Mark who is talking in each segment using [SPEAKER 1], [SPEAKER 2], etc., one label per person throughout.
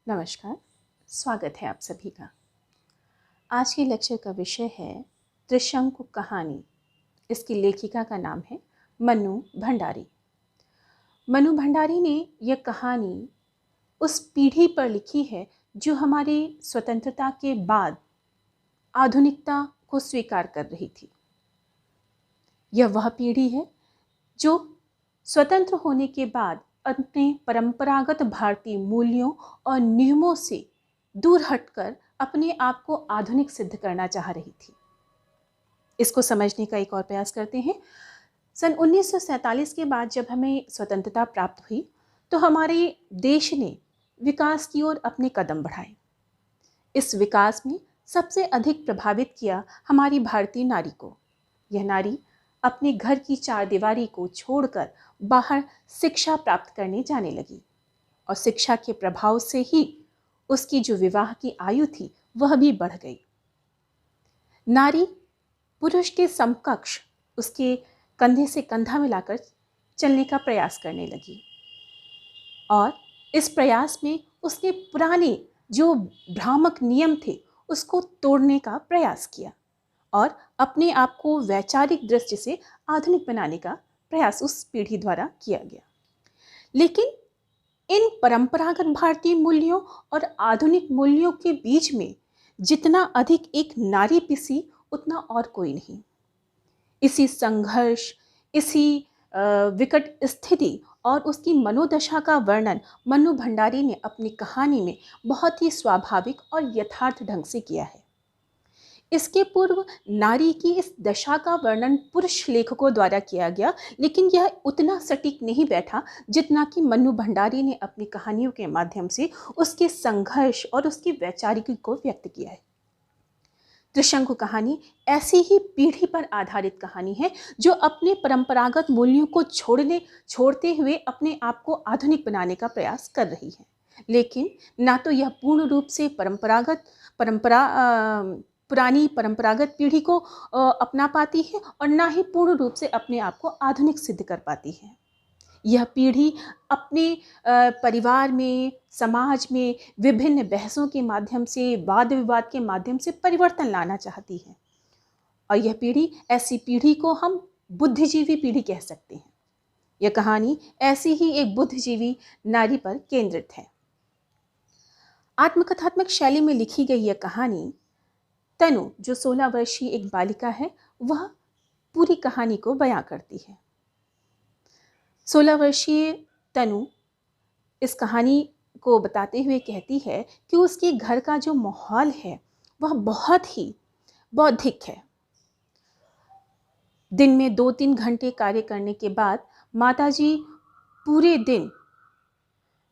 [SPEAKER 1] नमस्कार, स्वागत है आप सभी का। आज के लेक्चर का विषय है त्रिशंकु कहानी। इसकी लेखिका का नाम है मनु भंडारी। मनु भंडारी ने यह कहानी उस पीढ़ी पर लिखी है जो हमारी स्वतंत्रता के बाद आधुनिकता को स्वीकार कर रही थी। यह वह पीढ़ी है जो स्वतंत्र होने के बाद अपने परंपरागत भारतीय मूल्यों और नियमों से दूर हटकर अपने आप को आधुनिक सिद्ध करना चाह रही थी। इसको समझने का एक और प्रयास करते हैं। सन 1947 के बाद जब हमें स्वतंत्रता प्राप्त हुई तो हमारे देश ने विकास की ओर अपने कदम बढ़ाए। इस विकास में सबसे अधिक प्रभावित किया हमारी भारतीय नारी को। यह नारी अपने घर की चारदीवारी को छोड़कर बाहर शिक्षा प्राप्त करने जाने लगी और शिक्षा के प्रभाव से ही उसकी जो विवाह की आयु थी वह भी बढ़ गई। नारी पुरुष के समकक्ष उसके कंधे से कंधा मिलाकर चलने का प्रयास करने लगी और इस प्रयास में उसने पुराने जो भ्रामक नियम थे उसको तोड़ने का प्रयास किया और अपने आप को वैचारिक दृष्टि से आधुनिक बनाने का प्रयास उस पीढ़ी द्वारा किया गया। लेकिन इन परंपरागत भारतीय मूल्यों और आधुनिक मूल्यों के बीच में जितना अधिक एक नारी पिसी उतना और कोई नहीं। इसी संघर्ष, इसी विकट स्थिति और उसकी मनोदशा का वर्णन मनु भंडारी ने अपनी कहानी में बहुत ही स्वाभाविक और यथार्थ ढंग से किया है। इसके पूर्व नारी की इस दशा का वर्णन पुरुष लेखकों द्वारा किया गया, लेकिन यह उतना सटीक नहीं बैठा जितना कि मनु भंडारी ने अपनी कहानियों के माध्यम से उसके संघर्ष और उसकी वैचारिकी को व्यक्त किया है। त्रिशंकु कहानी ऐसी ही पीढ़ी पर आधारित कहानी है जो अपने परंपरागत मूल्यों को छोड़ते हुए अपने आप को आधुनिक बनाने का प्रयास कर रही है। लेकिन ना तो यह पूर्ण रूप से पुरानी परंपरागत पीढ़ी को अपना पाती है और ना ही पूर्ण रूप से अपने आप को आधुनिक सिद्ध कर पाती है। यह पीढ़ी अपने परिवार में, समाज में विभिन्न बहसों के माध्यम से, वाद विवाद के माध्यम से परिवर्तन लाना चाहती है और यह पीढ़ी, ऐसी पीढ़ी को हम बुद्धिजीवी पीढ़ी कह सकते हैं। यह कहानी ऐसी ही एक बुद्धिजीवी नारी पर केंद्रित है। आत्मकथात्मक शैली में लिखी गई यह कहानी तनु, जो 16 वर्षीय एक बालिका है, वह पूरी कहानी को बयां करती है। 16 वर्षीय तनु इस कहानी को बताते हुए कहती है कि उसके घर का जो माहौल है वह बहुत ही बौद्धिक है। दिन में 2-3 घंटे कार्य करने के बाद माताजी पूरे दिन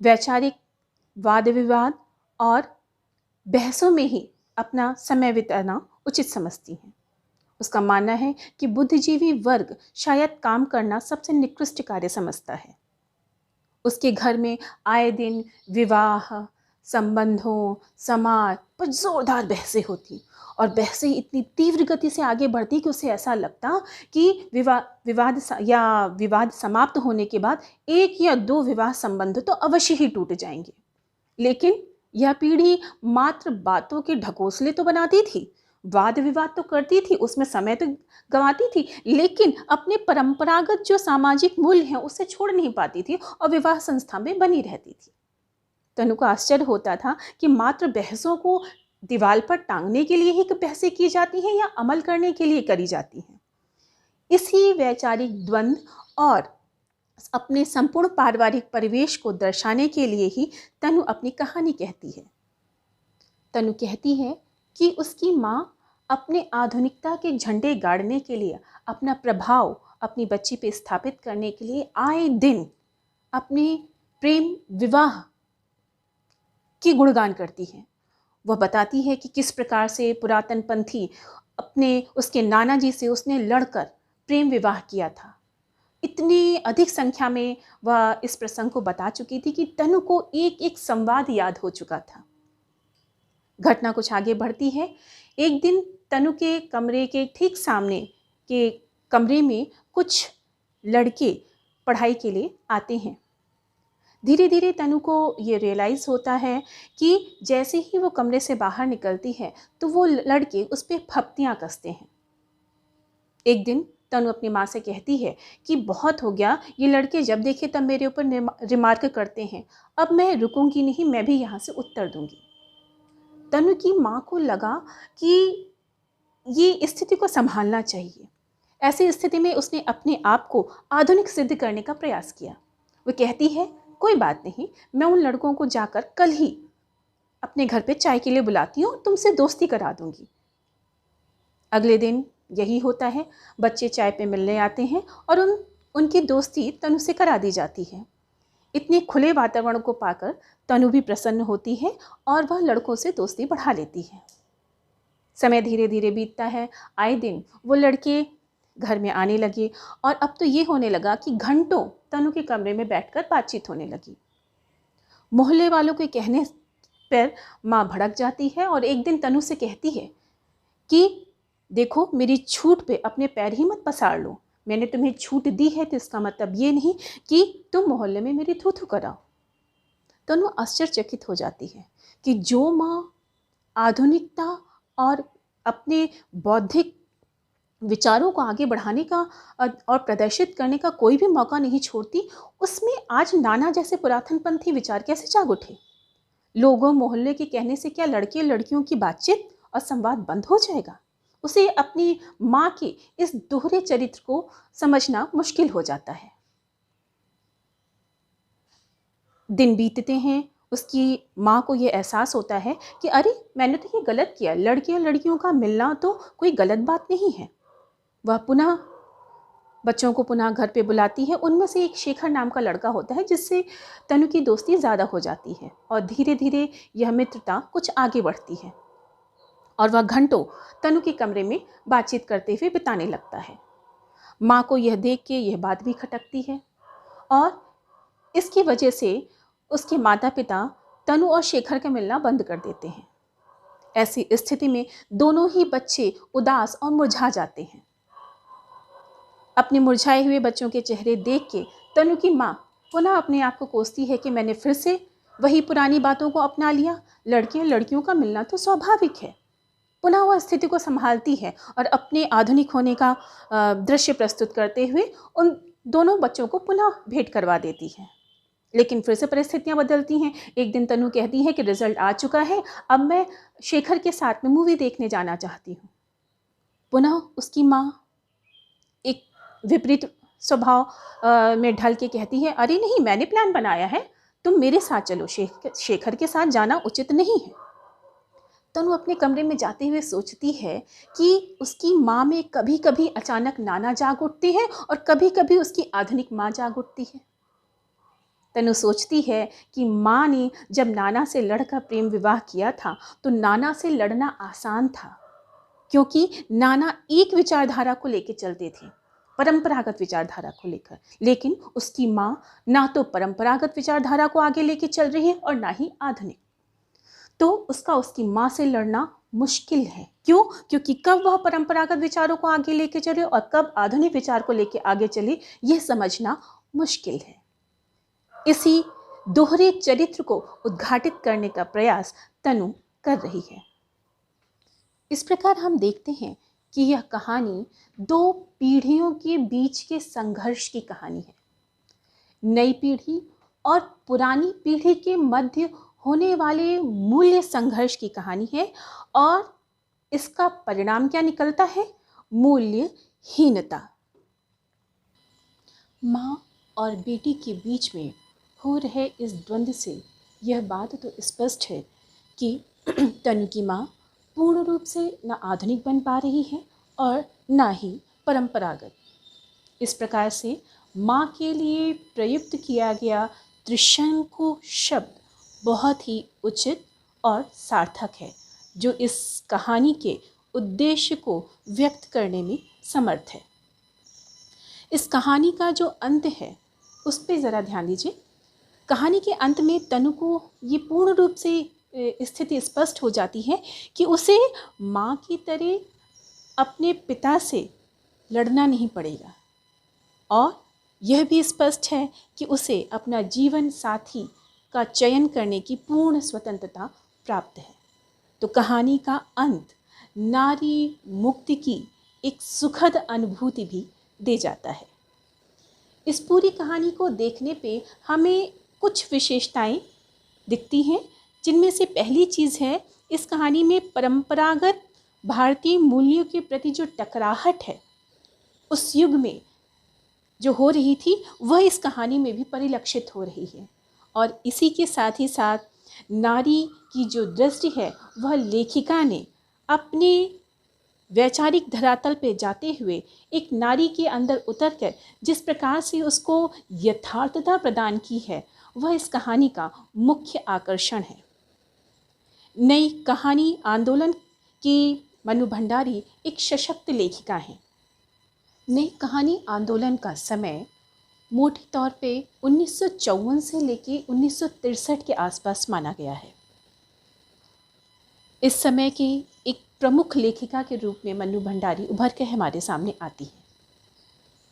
[SPEAKER 1] वैचारिक वाद विवाद और बहसों में ही अपना समय बिताना उचित समझती हैं। उसका मानना है कि बुद्धिजीवी वर्ग शायद काम करना सबसे निकृष्ट कार्य समझता है। उसके घर में आए दिन विवाह, संबंधों, समाज पर जोरदार बहसें होती और बहसें इतनी तीव्र गति से आगे बढ़ती कि उसे ऐसा लगता कि विवाद समाप्त होने के बाद 1 या 2 विवाह संबंध तो अवश्य ही टूट जाएंगे। लेकिन यह पीढ़ी मात्र बातों के ढकोसले तो बनाती थी, वाद विवाद तो करती थी, उसमें समय तो गंवाती थी, लेकिन अपने परंपरागत जो सामाजिक मूल्य हैं उसे छोड़ नहीं पाती थी और विवाह संस्था में बनी रहती थी। तनु को आश्चर्य होता था कि मात्र बहसों को दीवार पर टांगने के लिए ही बहसें की जाती हैं या अमल करने के लिए करी जाती हैं। इसी वैचारिक द्वंद्व और अपने संपूर्ण पारिवारिक परिवेश को दर्शाने के लिए ही तनु अपनी कहानी कहती है। तनु कहती है कि उसकी माँ अपने आधुनिकता के झंडे गाड़ने के लिए, अपना प्रभाव अपनी बच्ची पे स्थापित करने के लिए आए दिन अपने प्रेम विवाह की गुणगान करती है। वह बताती है कि किस प्रकार से पुरातन पंथी उसके नाना जी से उसने लड़कर प्रेम विवाह किया था। इतनी अधिक संख्या में वह इस प्रसंग को बता चुकी थी कि तनु को एक एक संवाद याद हो चुका था। घटना कुछ आगे बढ़ती है। एक दिन तनु के कमरे के ठीक सामने के कमरे में कुछ लड़के पढ़ाई के लिए आते हैं। धीरे धीरे तनु को ये रियलाइज़ होता है कि जैसे ही वो कमरे से बाहर निकलती है तो वो लड़के उस पर फप्तियाँ कसते हैं। एक दिन तनु अपनी माँ से कहती है कि बहुत हो गया, ये लड़के जब देखे तब मेरे ऊपर रिमार्क करते हैं, अब मैं रुकूंगी नहीं, मैं भी यहाँ से उत्तर दूंगी। तनु की माँ को लगा कि ये स्थिति को संभालना चाहिए। ऐसी स्थिति में उसने अपने आप को आधुनिक सिद्ध करने का प्रयास किया। वो कहती है, कोई बात नहीं, मैं उन लड़कों को जाकर कल ही अपने घर पे चाय के लिए बुलाती हूँ, तुमसे दोस्ती करा दूंगी। अगले दिन यही होता है, बच्चे चाय पे मिलने आते हैं और उनकी दोस्ती तनु से करा दी जाती है। इतने खुले वातावरण को पाकर तनु भी प्रसन्न होती है और वह लड़कों से दोस्ती बढ़ा लेती है। समय धीरे धीरे बीतता है, आए दिन वो लड़के घर में आने लगे और अब तो ये होने लगा कि घंटों तनु के कमरे में बैठकर बातचीत होने लगी। मोहल्ले वालों के कहने पर माँ भड़क जाती है और एक दिन तनु से कहती है कि देखो, मेरी छूट पे अपने पैर ही मत पसार लो। मैंने तुम्हें छूट दी है तो इसका मतलब ये नहीं कि तुम मोहल्ले में मेरी थू थू कराओ। तनु आश्चर्यचकित हो जाती है कि जो माँ आधुनिकता और अपने बौद्धिक विचारों को आगे बढ़ाने का और प्रदर्शित करने का कोई भी मौका नहीं छोड़ती, उसमें आज नाना जैसे पुरातनपंथी विचार कैसे जाग उठे। लोगों मोहल्ले के कहने से क्या लड़के लड़कियों की बातचीत और संवाद बंद हो जाएगा? उसे अपनी माँ के इस दोहरे चरित्र को समझना मुश्किल हो जाता है। दिन बीतते हैं, उसकी माँ को ये एहसास होता है कि अरे, मैंने तो ये गलत किया, लड़के और लड़कियों का मिलना तो कोई गलत बात नहीं है। वह पुनः बच्चों को पुनः घर पे बुलाती है। उनमें से एक शेखर नाम का लड़का होता है जिससे तनु की दोस्ती ज़्यादा हो जाती है और धीरे धीरे यह मित्रता कुछ आगे बढ़ती है और वह घंटों तनु के कमरे में बातचीत करते हुए बिताने लगता है। माँ को यह देख के यह बात भी खटकती है और इसकी वजह से उसके माता पिता तनु और शेखर का मिलना बंद कर देते हैं। ऐसी स्थिति में दोनों ही बच्चे उदास और मुरझा जाते हैं। अपने मुरझाए हुए बच्चों के चेहरे देख के तनु की माँ पुनः अपने आप को कोसती है कि मैंने फिर से वही पुरानी बातों को अपना लिया। लड़के और लड़कियों का मिलना तो स्वाभाविक है। पुनः वह स्थिति को संभालती है और अपने आधुनिक होने का दृश्य प्रस्तुत करते हुए उन दोनों बच्चों को पुनः भेंट करवा देती है। लेकिन फिर से परिस्थितियां बदलती हैं। एक दिन तनु कहती है कि रिजल्ट आ चुका है, अब मैं शेखर के साथ में मूवी देखने जाना चाहती हूँ। पुनः उसकी माँ एक विपरीत स्वभाव में ढल के कहती है, अरे नहीं, मैंने प्लान बनाया है, तुम मेरे साथ चलो, शेखर के साथ जाना उचित नहीं है। तनु अपने कमरे में जाते हुए सोचती है कि उसकी माँ में कभी कभी अचानक नाना जाग उठते हैं और कभी कभी उसकी आधुनिक माँ जाग उठती है। तनु सोचती है कि माँ ने जब नाना से लड़कर प्रेम विवाह किया था तो नाना से लड़ना आसान था, क्योंकि नाना एक विचारधारा को लेकर चलते थे, परंपरागत विचारधारा को लेकर। लेकिन उसकी माँ ना तो परंपरागत विचारधारा को आगे लेके चल रही है और ना ही आधुनिक, तो उसकी माँ से लड़ना मुश्किल है। क्यों? क्योंकि कब वह परंपरागत विचारों को आगे लेके चले और कब आधुनिक विचार को लेके आगे चले, यह समझना मुश्किल है। इसी दोहरे चरित्र को उद्घाटित करने का प्रयास तनु कर रही है। इस प्रकार हम देखते हैं कि यह कहानी दो पीढ़ियों के बीच के संघर्ष की कहानी है। नई पीढ़ी और पुरानी पीढ़ी के मध्य होने वाले मूल्य संघर्ष की कहानी है और इसका परिणाम क्या निकलता है? मूल्यहीनता। माँ और बेटी के बीच में हो रहे इस द्वंद्व से यह बात तो स्पष्ट है कि तनु की माँ पूर्ण रूप से न आधुनिक बन पा रही है और न ही परंपरागत। इस प्रकार से माँ के लिए प्रयुक्त किया गया त्रिशंकु शब्द बहुत ही उचित और सार्थक है, जो इस कहानी के उद्देश्य को व्यक्त करने में समर्थ है। इस कहानी का जो अंत है उस पर ज़रा ध्यान दीजिए। कहानी के अंत में तनु को ये पूर्ण रूप से स्थिति स्पष्ट हो जाती है कि उसे माँ की तरह अपने पिता से लड़ना नहीं पड़ेगा और यह भी स्पष्ट है कि उसे अपना जीवन साथी का चयन करने की पूर्ण स्वतंत्रता प्राप्त है। तो कहानी का अंत नारी मुक्ति की एक सुखद अनुभूति भी दे जाता है। इस पूरी कहानी को देखने पे हमें कुछ विशेषताएं दिखती हैं, जिनमें से पहली चीज़ है, इस कहानी में परंपरागत भारतीय मूल्यों के प्रति जो टकराहट है उस युग में जो हो रही थी, वह इस कहानी में भी परिलक्षित हो रही है। और इसी के साथ ही साथ नारी की जो दृष्टि है वह लेखिका ने अपने वैचारिक धरातल पे जाते हुए एक नारी के अंदर उतरकर जिस प्रकार से उसको यथार्थता प्रदान की है, वह इस कहानी का मुख्य आकर्षण है। नई कहानी आंदोलन की मनु भंडारी एक सशक्त लेखिका हैं। नई कहानी आंदोलन का समय मोटे तौर पे 1954 से लेके 1963 के आसपास माना गया है। इस समय की एक प्रमुख लेखिका के रूप में मनु भंडारी उभर के हमारे सामने आती है।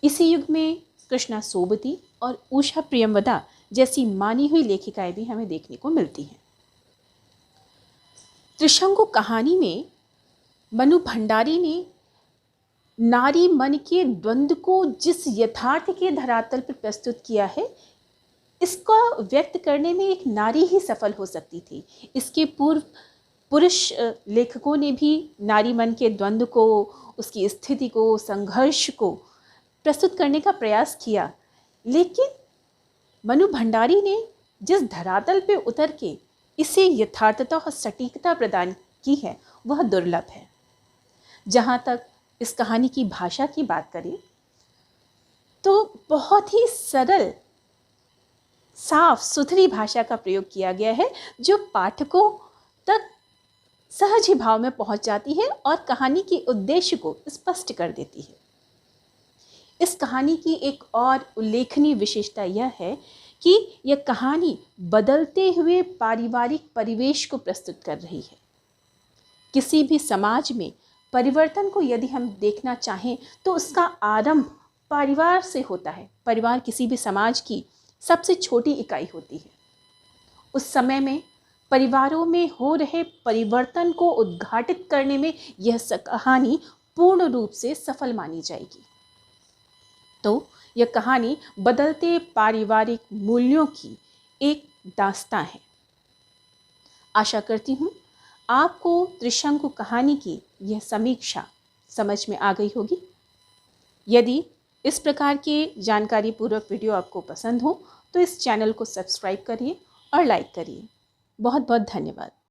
[SPEAKER 1] इसी युग में कृष्णा सोबती और उषा प्रियमवदा जैसी मानी हुई लेखिकाएं भी हमें देखने को मिलती हैं। त्रिशंकु कहानी में मनु भंडारी ने नारी मन के द्वंद्व को जिस यथार्थ के धरातल पर प्रस्तुत किया है, इसको व्यक्त करने में एक नारी ही सफल हो सकती थी। इसके पूर्व पुरुष लेखकों ने भी नारी मन के द्वंद्व को, उसकी स्थिति को, संघर्ष को प्रस्तुत करने का प्रयास किया, लेकिन मनु भंडारी ने जिस धरातल पे उतर के इसे यथार्थता और सटीकता प्रदान की है, वह दुर्लभ है। जहाँ तक इस कहानी की भाषा की बात करें तो बहुत ही सरल, साफ सुथरी भाषा का प्रयोग किया गया है, जो पाठकों तक सहज ही भाव में पहुंच जाती है और कहानी के उद्देश्य को स्पष्ट कर देती है। इस कहानी की एक और उल्लेखनीय विशेषता यह है कि यह कहानी बदलते हुए पारिवारिक परिवेश को प्रस्तुत कर रही है। किसी भी समाज में परिवर्तन को यदि हम देखना चाहें तो उसका आरंभ परिवार से होता है। परिवार किसी भी समाज की सबसे छोटी इकाई होती है। उस समय में परिवारों में हो रहे परिवर्तन को उद्घाटित करने में यह कहानी पूर्ण रूप से सफल मानी जाएगी। तो यह कहानी बदलते पारिवारिक मूल्यों की एक दास्तां है। आशा करती हूँ आपको त्रिशंकु कहानी की यह समीक्षा समझ में आ गई होगी। यदि इस प्रकार के जानकारी पूर्वक वीडियो आपको पसंद हो तो इस चैनल को सब्सक्राइब करिए और लाइक करिए। बहुत बहुत धन्यवाद।